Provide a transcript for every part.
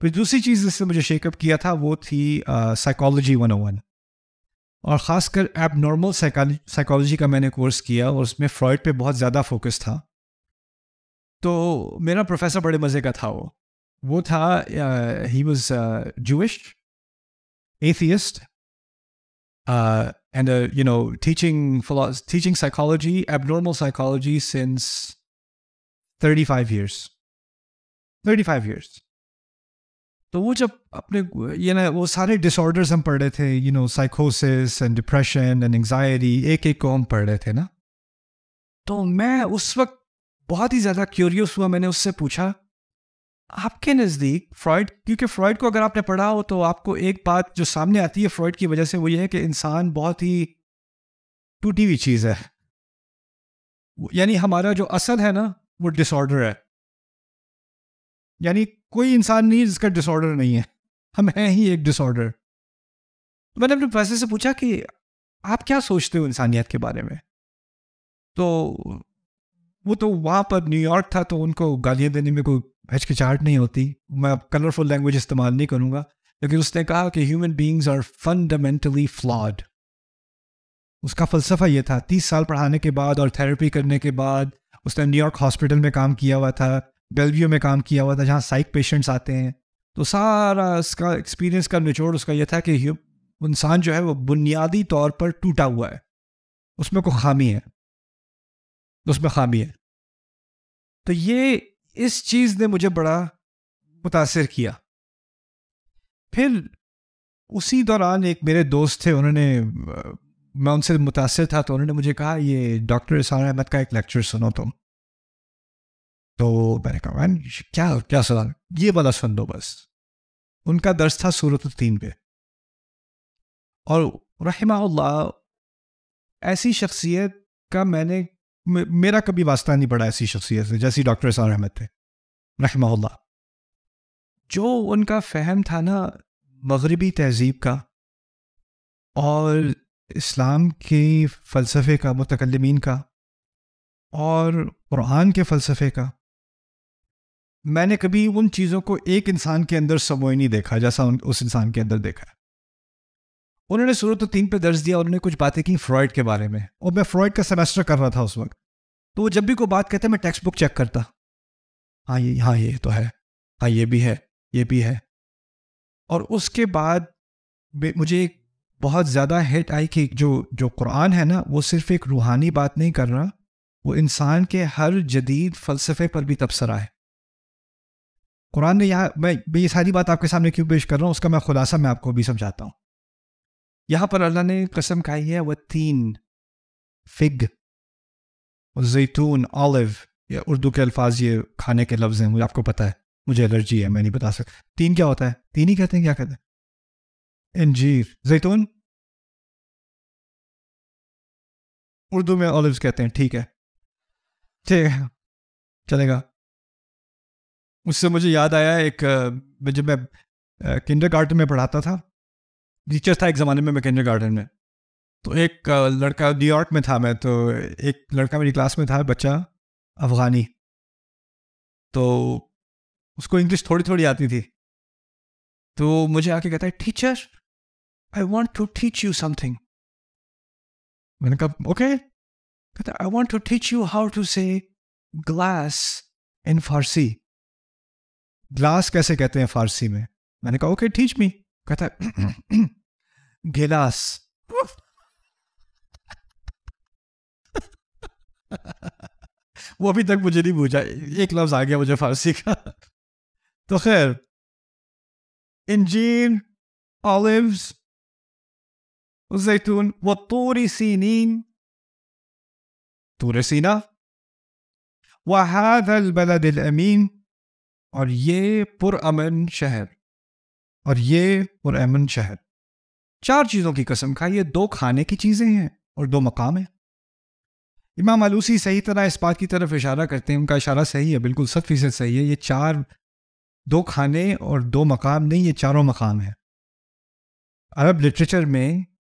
پھر دوسری چیز جس سے مجھے شیک اپ کیا تھا وہ تھی سائیکالوجی 101، اور خاص کر ایب نارمل سائیکالوجی کا میں نے کورس کیا، اور اس میں فرائڈ پہ بہت زیادہ فوکس تھا. تو میرا پروفیسر بڑے مزے کا تھا. وہ تھا he was Jewish atheist and teaching psychology, abnormal psychology since 35 years. تو وہ جب اپنے وہ سارے ڈس آرڈرز ہم پڑھ رہے تھے، سائیکوسس اینڈ ڈپریشن اینڈ انگزائٹی، ایک ایک کو ہم پڑھ رہے تھے نا. تو میں اس وقت بہت ہی زیادہ کیوریوس ہوا. میں نے اس سے پوچھا آپ کے نزدیک فرائڈ، کیونکہ فرائڈ کو اگر آپ نے پڑھا ہو تو آپ کو ایک بات جو سامنے آتی ہے فرائڈ کی وجہ سے وہ یہ ہے کہ انسان بہت ہی ٹوٹی ہوئی چیز ہے. یعنی ہمارا جو اصل ہے نا وہ ڈس آرڈر ہے. یعنی کوئی انسان نہیں جس کا ڈس آرڈر نہیں ہے، ہم ہیں ہی ایک ڈس آرڈر. میں نے اپنے پروفیسر سے پوچھا کہ آپ کیا سوچتے ہو انسانیت کے بارے میں. تو وہ تو وہاں پر نیو یارک تھا تو ان کو گالیاں دینے میں کوئی ہچکچاہٹ نہیں ہوتی. میں اب کلرفل لینگویج استعمال نہیں کروں گا، لیکن اس نے کہا کہ human beings are fundamentally flawed. اس کا فلسفہ یہ تھا. 30 سال پڑھانے کے بعد اور تھراپی کرنے کے بعد اس نے نیو یارک ہاسپٹل میں کام کیا ہوا تھا، بیلویو میں کام کیا ہوا تھا جہاں سائیک پیشنٹس آتے ہیں. تو سارا اس کا ایکسپیرینس کا نچوڑ اس کا یہ تھا کہ انسان جو ہے وہ بنیادی طور پر ٹوٹا ہوا ہے، اس میں کوئی خامی ہے، اس میں خامی ہے. تو یہ اس چیز نے مجھے بڑا متاثر کیا. پھر اسی دوران ایک میرے دوست تھے، انہوں نے، میں ان سے متاثر تھا تو انہوں نے مجھے کہا یہ ڈاکٹر اسرار احمد کا ایک لیکچر سنو تم. تو میں نے کہا کیا سنا؟ یہ والا سن دو بس. ان کا درس تھا سورۃ التین پہ. اور رحمہ اللہ ایسی شخصیت کا میرا کبھی واسطہ نہیں پڑا ایسی شخصیت سے جیسی ڈاکٹر اسرار احمد تھے رحمہ اللہ. جو ان کا فہم تھا نا مغربی تہذیب کا اور اسلام کے فلسفے کا، متکلمین کا اور قرآن کے فلسفے کا، میں نے کبھی ان چیزوں کو ایک انسان کے اندر سموئے نہیں دیکھا جیسا اس انسان کے اندر دیکھا. انہوں نے سورۃ التین پہ درس دیا، انہوں نے کچھ باتیں کی فرائڈ کے بارے میں، اور میں فرائڈ کا سیمیسٹر کر رہا تھا اس وقت. تو وہ جب بھی کوئی بات کہتے میں ٹیکسٹ بک چیک کرتا، ہاں یہ تو ہے، ہاں یہ بھی ہے. اور اس کے بعد مجھے ایک بہت زیادہ ہٹ آئی کہ جو قرآن ہے نا وہ صرف ایک روحانی بات نہیں کر رہا، وہ انسان کے ہر جدید فلسفے پر بھی تبصرہ ہے. قرآن نے میں یہ ساری بات آپ کے سامنے کیوں پیش کر رہا ہوں، اس کا میں خلاصہ میں آپ کو بھی سمجھاتا ہوں. یہاں پر اللہ نے قسم کھائی ہے والتین، فگ، زیتون، آلیو. یہ اردو کے الفاظ، یہ کھانے کے لفظ ہیں، مجھے آپ کو پتہ ہے، مجھے الرجی ہے، میں نہیں بتا سکتا. تین کیا ہوتا ہے؟ تین ہی کہتے ہیں، کیا کہتے ہیں؟ انجیر. زیتون اردو میں آلیوز کہتے ہیں. ٹھیک ہے چلے گا. اس سے مجھے یاد آیا ایک، جب میں کنڈر گارڈن میں پڑھاتا تھا، ٹیچر تھا ایک زمانے میں کنڈر گارڈن میں. تو ایک لڑکا نیو یارک میں تھا، میں تو ایک لڑکا میری کلاس میں تھا، بچہ افغانی. تو اس کو انگلش تھوڑی تھوڑی آتی تھی. تو مجھے آ کے کہتا ہے teacher I want to teach you something. میں نے کہا اوکے. کہتا I want to teach you how to say glass in Farsi. Glass کیسے کہتے ہیں فارسی میں؟ میں نے کہا اوکے ٹیچ می. کہتا ہے گلاس. وہ ابھی تک مجھے نہیں بوجھا، ایک لفظ آ گیا مجھے فارسی کا. تو خیر، انجیر، آلیوز، زیتون، والطور سینین، طور سینا، وہذا البلد الامین، اور یہ پرامن شہر، اور یہ پرامن شہر. 4 چیزوں کی قسم کھائی. یہ 2 کھانے کی چیزیں ہیں اور 2 مقام ہیں. امام آلوسی صحیح طرح اس بات کی طرف اشارہ کرتے ہیں، ان کا اشارہ صحیح ہے، بالکل 100% صحیح ہے. یہ 2 کھانے اور 2 مقام نہیں، یہ 4 مقام ہیں. عرب لٹریچر میں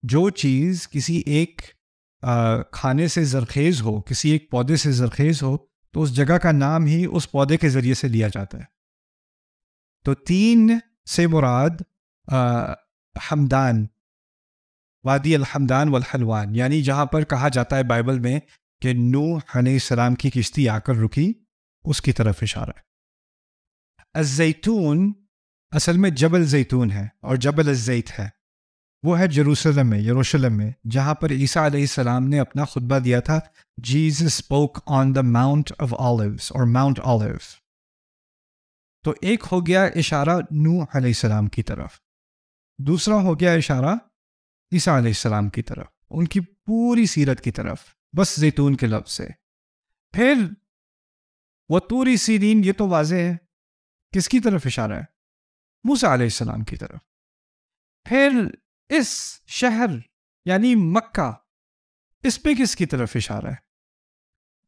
جو چیز کسی ایک کھانے سے زرخیز ہو، کسی ایک پودے سے زرخیز ہو، تو اس جگہ کا نام ہی اس پودے کے ذریعے سے لیا جاتا ہے. تو 3 سے مراد حمدان، وادی الحمدان والحلوان، یعنی جہاں پر کہا جاتا ہے بائبل میں کہ نوح علیہ السلام کی کشتی آ کر رکی، اس کی طرف اشارہ ہے۔ الزیتون اصل میں جبل زیتون ہے اور جبل الزیت ہے، وہ ہے یروشلم میں جہاں پر عیسیٰ علیہ السلام نے اپنا خطبہ دیا تھا۔ Jesus spoke on the Mount of Olives اور ماؤنٹ آلیو۔ تو ایک ہو گیا اشارہ نوح علیہ السلام کی طرف، دوسرا ہو گیا اشارہ عیسیٰ علیہ السلام کی طرف، ان کی پوری سیرت کی طرف، بس زیتون کے لفظ سے۔ پھر وہ طور سینین، یہ تو واضح ہے کس کی طرف اشارہ ہے؟ موسیٰ علیہ السلام کی طرف۔ پھر اس شہر یعنی مکہ، اس پہ کس کی طرف اشارہ ہے؟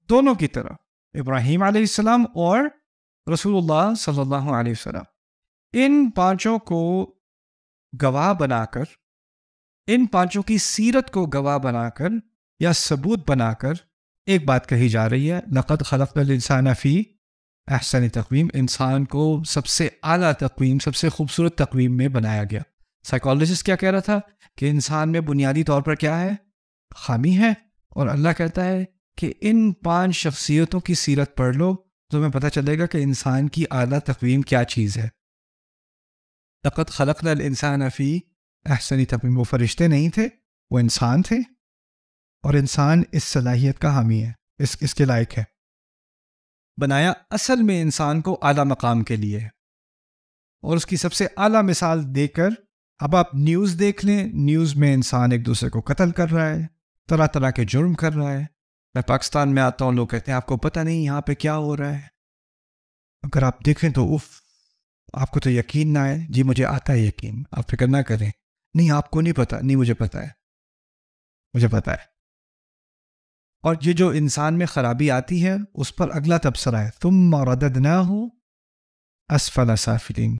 دونوں کی طرف، ابراہیم علیہ السلام اور رسول اللہ صلی اللہ علیہ وسلم۔ ان پانچوں کو گواہ بنا کر، ان پانچوں کی سیرت کو گواہ بنا کر یا ثبوت بنا کر ایک بات کہی جا رہی ہے، لقد خلقنا الانسان فی احسن تقویم، انسان کو سب سے اعلیٰ تقویم، سب سے خوبصورت تقویم میں بنایا گیا۔ سائیکالوجسٹ کیا کہہ رہا تھا کہ انسان میں بنیادی طور پر کیا ہے؟ خامی ہے، اور اللہ کہتا ہے کہ ان 5 شخصیتوں کی سیرت پڑھ لو تو تمہیں پتہ چلے گا کہ انسان کی اعلیٰ تقویم کیا چیز ہے۔ لقد خلقنا الانسان فی احسن تقویم، وہ فرشتے نہیں تھے، وہ انسان تھے، اور انسان اس صلاحیت کا حامی ہے، اس کے لائق ہے۔ بنایا اصل میں انسان کو اعلیٰ مقام کے لیے، اور اس کی سب سے اعلیٰ مثال دے کر اب آپ نیوز دیکھ لیں، نیوز میں انسان ایک دوسرے کو قتل کر رہا ہے، طرح طرح کے جرم کر رہا ہے۔ میں پاکستان میں آتا ہوں، لوگ کہتے ہیں آپ کو پتہ نہیں یہاں پہ کیا ہو رہا ہے۔ اگر آپ دیکھیں تو آپ کو تو یقین نہ آئے، جی مجھے آتا ہے یقین، آپ فکر نہ کریں، نہیں آپ کو نہیں پتہ، نہیں مجھے پتہ ہے، مجھے پتہ ہے۔ اور یہ جو انسان میں خرابی آتی ہے اس پر اگلا تبصرہ ہے، ثم رددناہ اسفل سافلین،